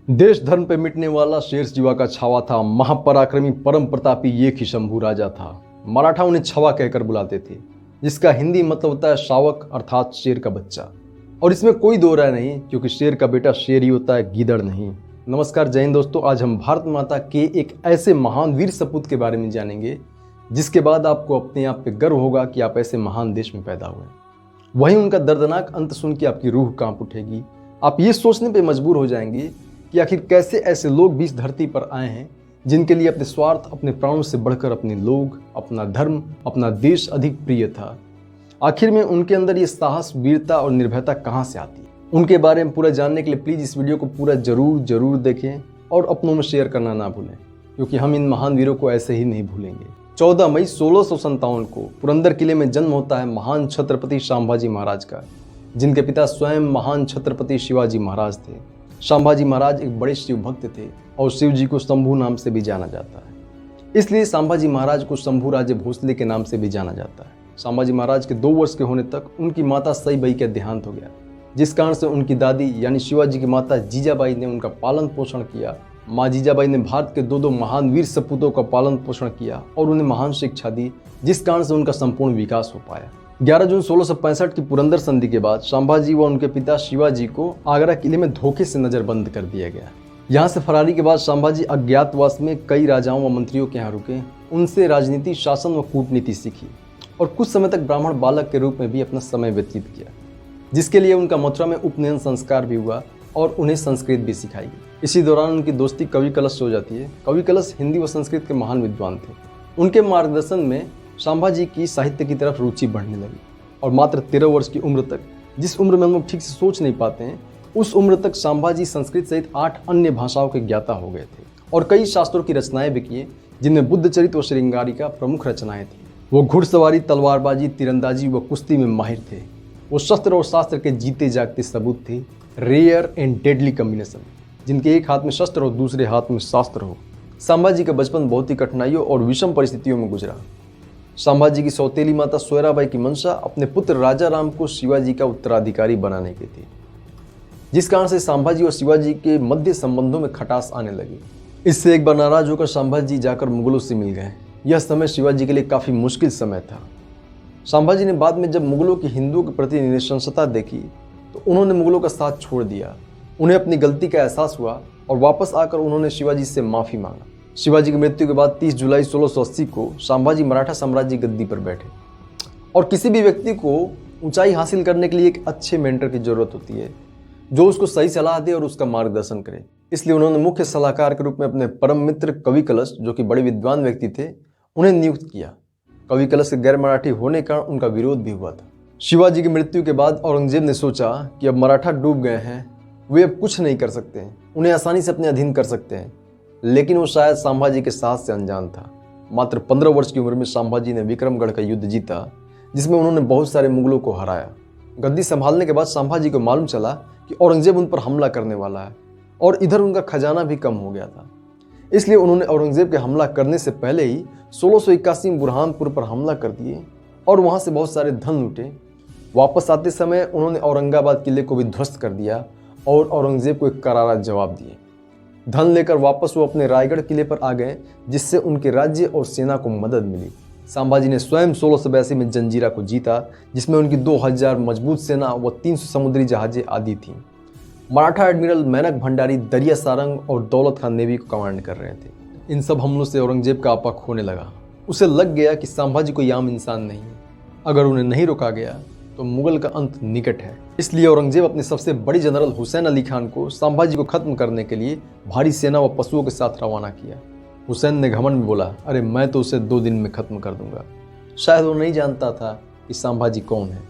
देश धर्म पे मिटने वाला शेर शिवा का छावा था। महापराक्रमी परम प्रतापी एक ही शंभू राजा था। मराठा उन्हें छवा कहकर बुलाते थे, जिसका हिंदी मतलब होता है शावक अर्थात शेर का बच्चा। और इसमें कोई दो राय नहीं, क्योंकि शेर का बेटा शेर ही होता है, गीदड़ नहीं। नमस्कार, जय हिंद दोस्तों। आज हम भारत माता के एक ऐसे महान वीर सपूत के बारे में जानेंगे जिसके बाद आपको अपने आप पे गर्व होगा कि आप ऐसे महान देश में पैदा हुए। वहीं उनका दर्दनाक अंत सुन के आपकी रूह कांप उठेगी। आप ये सोचने पे मजबूर हो जाएंगे कि आखिर कैसे ऐसे लोग भी इस धरती पर आए हैं जिनके लिए अपने स्वार्थ, अपने प्राणों से बढ़कर अपने लोग, अपना धर्म, अपना देश अधिक प्रिय था। आखिर में उनके अंदर ये साहस, वीरता और निर्भयता कहाँ से आती है? उनके बारे में पूरा जानने के लिए प्लीज़ इस वीडियो को पूरा जरूर देखें और अपनों में शेयर करना ना भूलें, क्योंकि हम इन महान वीरों को ऐसे ही नहीं भूलेंगे। 14 मई 1657 को पुरंदर किले में जन्म होता है महान छत्रपति संभाजी महाराज का, जिनके पिता स्वयं महान छत्रपति शिवाजी महाराज थे। संभाजी महाराज एक बड़े शिव भक्त थे और शिव जी को शंभू नाम से भी जाना जाता है, इसलिए संभाजी महाराज को शंभू राजे भोसले के नाम से भी जाना जाता है। संभाजी महाराज के 2 वर्ष के होने तक उनकी माता सईबाई का देहांत हो गया, जिस कारण से उनकी दादी यानी शिवाजी की माता जीजाबाई ने उनका पालन पोषण किया। माँ जीजाबाई ने भारत के 2 महान वीर सपूतों का पालन पोषण किया और उन्हें महान शिक्षा दी, जिस कारण से उनका संपूर्ण विकास हो पाया। 11 जून 1665 की पुरंदर संधि के बाद संभाजी व उनके पिता शिवाजी को आगरा किले में धोखे से नजरबंद कर दिया गया। यहाँ से फरारी के बाद संभाजी अज्ञातवास में कई राजाओं व मंत्रियों के यहाँ रुके, उनसे राजनीति, शासन व कूटनीति सीखी और कुछ समय तक ब्राह्मण बालक के रूप में भी अपना समय व्यतीत किया, जिसके लिए उनका मथुरा में उपनयन संस्कार भी हुआ और उन्हें संस्कृत भी सिखाई गई। इसी दौरान उनकी दोस्ती कवि कलश से हो जाती है। कवि कलश हिंदी व संस्कृत के महान विद्वान थे। उनके मार्गदर्शन में संभाजी की साहित्य की तरफ रुचि बढ़ने लगी और मात्र 13 वर्ष की उम्र तक, जिस उम्र में हम लोग ठीक से सोच नहीं पाते हैं, उस उम्र तक संभाजी संस्कृत सहित 8 अन्य भाषाओं के ज्ञाता हो गए थे और कई शास्त्रों की रचनाएं भी किए, जिनमें बुद्धचरित व श्रृंगारिका प्रमुख रचनाएं थी। वो घुड़सवारी, तलवारबाजी, तीरंदाजी व कुश्ती में माहिर थे। वो शस्त्र और शास्त्र के जीते जागते सबूत थे, रेयर एंड डेडली कॉम्बिनेशन, जिनके एक हाथ में शस्त्र और दूसरे हाथ में शास्त्र हो। संभाजी का बचपन बहुत ही कठिनाइयों और विषम परिस्थितियों में गुजरा। संभाजी की सौतेली माता सोयराबाई की मंशा अपने पुत्र राजा राम को शिवाजी का उत्तराधिकारी बनाने की थी, जिस कारण से संभाजी और शिवाजी के मध्य संबंधों में खटास आने लगी। इससे एक बार नाराज होकर संभाजी जाकर मुगलों से मिल गए। यह समय शिवाजी के लिए काफ़ी मुश्किल समय था। संभाजी ने बाद में जब मुगलों की हिंदुओं के प्रति नृशंसता देखी तो उन्होंने मुगलों का साथ छोड़ दिया। उन्हें अपनी गलती का एहसास हुआ और वापस आकर उन्होंने शिवाजी से माफ़ी मांगा। शिवाजी की मृत्यु के बाद 30 जुलाई 1680 को संभाजी मराठा साम्राज्य गद्दी पर बैठे। और किसी भी व्यक्ति को ऊंचाई हासिल करने के लिए एक अच्छे मेंटर की जरूरत होती है, जो उसको सही सलाह दे और उसका मार्गदर्शन करे। इसलिए उन्होंने मुख्य सलाहकार के रूप में अपने परम मित्र कवि कलश, जो कि बड़े विद्वान व्यक्ति थे, उन्हें नियुक्त किया। कवि कलश के गैर मराठी होने का उनका विरोध भी हुआ था। शिवाजी की मृत्यु के बाद औरंगजेब ने सोचा कि अब मराठा डूब गए हैं, वे अब कुछ नहीं कर सकते हैं, उन्हें आसानी से अपने अधीन कर सकते हैं। लेकिन वो शायद संभाजी के साहस से अनजान था। मात्र 15 वर्ष की उम्र में संभाजी ने विक्रमगढ़ का युद्ध जीता, जिसमें उन्होंने बहुत सारे मुगलों को हराया। गद्दी संभालने के बाद संभाजी को मालूम चला कि औरंगजेब उन पर हमला करने वाला है और इधर उनका खजाना भी कम हो गया था। इसलिए उन्होंने औरंगजेब के हमला करने से पहले ही 1681 में बुरहानपुर पर हमला कर दिए और वहाँ से बहुत सारे धन लूटे। वापस आते समय उन्होंने औरंगाबाद किले को भी ध्वस्त कर दिया और औरंगजेब को एक करारा जवाब दिए। धन लेकर वापस वो अपने रायगढ़ किले पर आ गए, जिससे उनके राज्य और सेना को मदद मिली। संभाजी ने स्वयं 1682 में जंजीरा को जीता, जिसमें उनकी 2000 मजबूत सेना व 300 समुद्री जहाजें आदि थीं। मराठा एडमिरल मेनक भंडारी दरिया सारंग और दौलत खान नेवी को कमांड कर रहे थे। इन सब हमलों से औरंगजेब का आपा खोने लगा। उसे लग गया कि संभाजी कोई आम इंसान नहीं है, अगर उन्हें नहीं रोका गया तो मुगल का अंत निकट है। इसलिए औरंगजेब अपने सबसे बड़े जनरल हुसैन अली खान को संभाजी को खत्म करने के लिए भारी सेना व पशुओं के साथ रवाना किया। हुसैन ने घमंड में बोला, अरे मैं तो उसे 2 दिन में खत्म कर दूंगा। शायद वो नहीं जानता था कि संभाजी कौन है।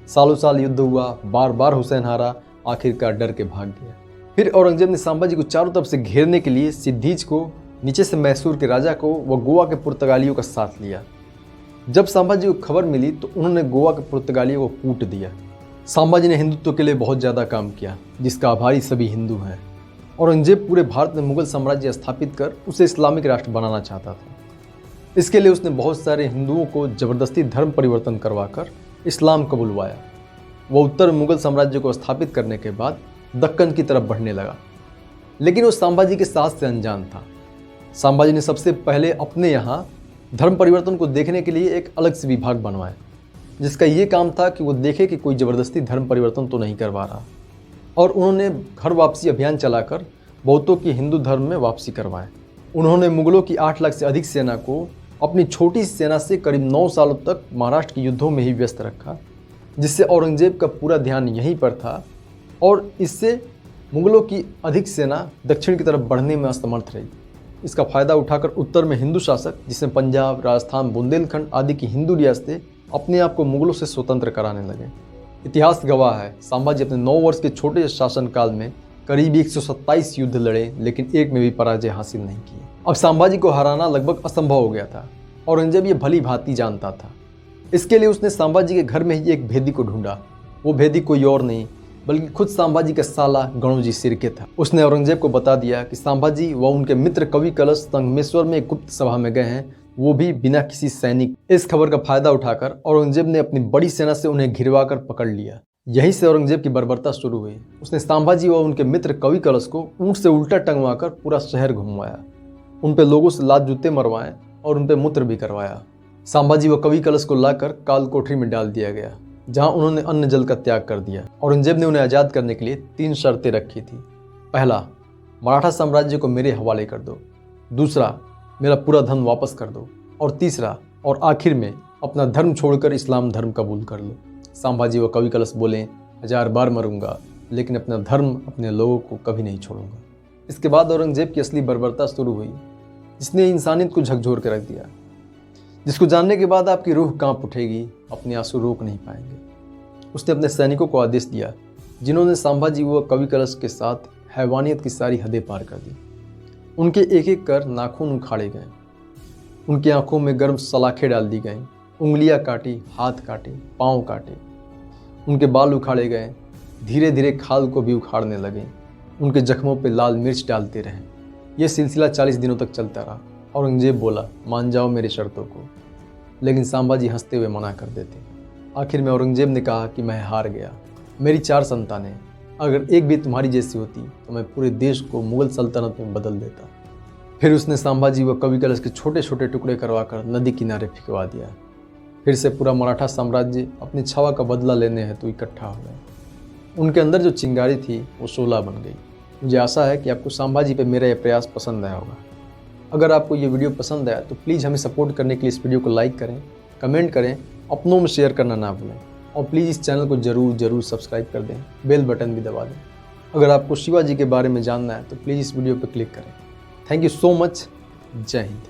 सालों साल युद्ध हुआ, बार बार हुसैन हारा, आखिरकार डर के भाग गया। फिर औरंगजेब ने संभाजी को चारों तरफ से घेरने के लिए सिद्धीज को, नीचे से मैसूर के राजा को व गोवा के पुर्तगालियों का साथ लिया। जब संभाजी को खबर मिली तो उन्होंने गोवा के पुर्तगालियों को कूट दिया। संभाजी ने हिंदुत्व के लिए बहुत ज़्यादा काम किया, जिसका आभारी सभी हिंदू हैं। औरंगजेब पूरे भारत में मुगल साम्राज्य स्थापित कर उसे इस्लामिक राष्ट्र बनाना चाहता था। इसके लिए उसने बहुत सारे हिंदुओं को जबरदस्ती धर्म परिवर्तन करवाकर इस्लाम कबूलवाया। वह उत्तर मुगल साम्राज्य को स्थापित करने के बाद दक्कन की तरफ बढ़ने लगा। लेकिन वो संभाजी के साथ से अनजान था। संभाजी ने सबसे पहले अपने यहाँ धर्म परिवर्तन को देखने के लिए एक अलग से विभाग बनवाया, जिसका ये काम था कि वो देखे कि कोई ज़बरदस्ती धर्म परिवर्तन तो नहीं करवा रहा। और उन्होंने घर वापसी अभियान चलाकर बहुतों की हिंदू धर्म में वापसी करवाए। उन्होंने मुगलों की 8 लाख से अधिक सेना को अपनी छोटी सेना से करीब 9 सालों तक महाराष्ट्र के युद्धों में ही व्यस्त रखा, जिससे औरंगजेब का पूरा ध्यान यहीं पर था और इससे मुगलों की अधिक सेना दक्षिण की तरफ बढ़ने में असमर्थ रही। इसका फायदा उठाकर उत्तर में हिंदू शासक, जिसमें पंजाब, राजस्थान, बुंदेलखंड आदि की हिंदू रियासतें अपने आप को मुगलों से स्वतंत्र कराने लगे। इतिहास गवाह है, संभाजी अपने 9 वर्ष के छोटे शासनकाल में करीब 127 युद्ध लड़े, लेकिन एक में भी पराजय हासिल नहीं की। अब संभाजी को हराना लगभग असंभव हो गया था। औरंगजेब ये भली भांति जानता था। इसके लिए उसने संभाजी के घर में ही एक भेदी को ढूंढा। वो भेदी कोई और नहीं बल्कि खुद संभाजी का साला गणोजी सिरके था। उसने औरंगजेब को बता दिया कि संभाजी व उनके मित्र कवि कलश संगमेश्वर में एक गुप्त सभा में गए हैं, वो भी बिना किसी सैनिक। इस खबर का फायदा उठाकर औरंगजेब ने अपनी बड़ी सेना से उन्हें घिरवा कर पकड़ लिया। यहीं से औरंगजेब की बर्बरता शुरू हुई। उसने संभाजी व उनके मित्र कवि कलश को ऊंट से उल्टा टंगवाकर पूरा शहर घुमवाया, उन पे लोगों से लात जूते मरवाए और उन पे मूत्र भी करवाया। संभाजी व कवि कलश को लाकर काल कोठरी में डाल दिया गया, जहां उन्होंने अन्न जल का त्याग कर दिया। औरंगजेब ने उन्हें आज़ाद करने के लिए 3 शर्तें रखी थी। पहला, मराठा साम्राज्य को मेरे हवाले कर दो। दूसरा, मेरा पूरा धन वापस कर दो। और तीसरा और आखिर में, अपना धर्म छोड़कर इस्लाम धर्म कबूल कर लो। संभाजी व कवि कलश बोले, 1000 बार मरूंगा लेकिन अपना धर्म, अपने लोगों को कभी नहीं छोड़ूंगा। इसके बाद औरंगजेब की असली बर्बरता शुरू हुई, जिसने इंसानियत को झकझोर कर रख दिया, जिसको जानने के बाद आपकी रूह कांप उठेगी, अपने आंसू रोक नहीं पाएंगे। उसने अपने सैनिकों को आदेश दिया, जिन्होंने संभाजी व कवि कलश के साथ हैवानियत की सारी हदें पार कर दी। उनके एक एक कर नाखून उखाड़े गए, उनकी आंखों में गर्म सलाखें डाल दी गईं, उंगलियां काटी, हाथ काटे, पाँव काटे, उनके बाल उखाड़े गए, धीरे धीरे खाल को भी उखाड़ने लगे, उनके जख्मों पे लाल मिर्च डालते रहे। यह सिलसिला 40 दिनों तक चलता रहा। औरंगजेब बोला, मान जाओ मेरी शर्तों को, लेकिन संभाजी हंसते हुए मना कर देते। आखिर में औरंगजेब ने कहा कि मैं हार गया। मेरी 4 संतानें, अगर एक भी तुम्हारी जैसी होती तो मैं पूरे देश को मुगल सल्तनत में बदल देता। फिर उसने संभाजी व कवि कलश के छोटे छोटे टुकड़े करवाकर नदी किनारे फिकवा दिया। फिर से पूरा मराठा साम्राज्य अपनी छावा का बदला लेने हेतु इकट्ठा हो गए। उनके अंदर जो चिंगारी थी वो शोला बन गई। मुझे आशा है कि आपको संभाजी पे मेरा यह प्रयास पसंद आया होगा। अगर आपको ये वीडियो पसंद आया तो प्लीज़ हमें सपोर्ट करने के लिए इस वीडियो को लाइक करें, कमेंट करें, अपनों में शेयर करना ना भूलें और प्लीज़ इस चैनल को ज़रूर सब्सक्राइब कर दें, बेल बटन भी दबा दें। अगर आपको शिवाजी के बारे में जानना है तो प्लीज़ इस वीडियो पर क्लिक करें। Thank you so much. जय हिंद।